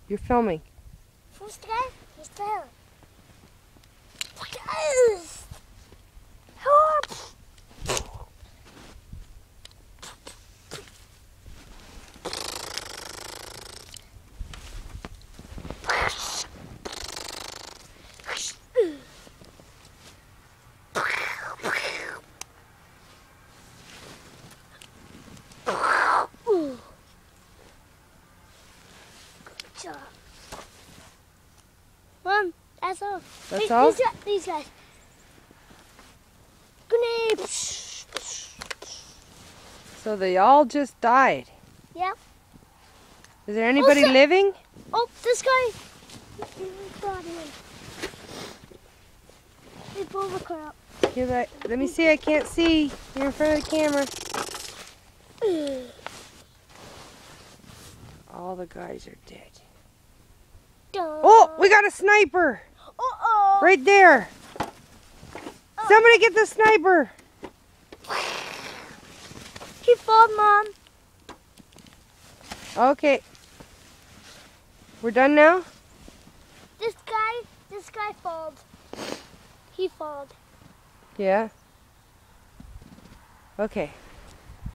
You're filming. Who's the guy? He's there. Mom, that's all. That's all? These guys. Grenade. So they all just died. Yep. Is there anybody living? Oh, this guy. Got him. They blew the crap. Here, let me see. I can't see. You're in front of the camera. All the guys are dead. Oh, we got a sniper. Uh-oh. Right there. Somebody get the sniper. He fought, Mom. Okay. We're done now? This guy falled. He falled. Yeah. Okay.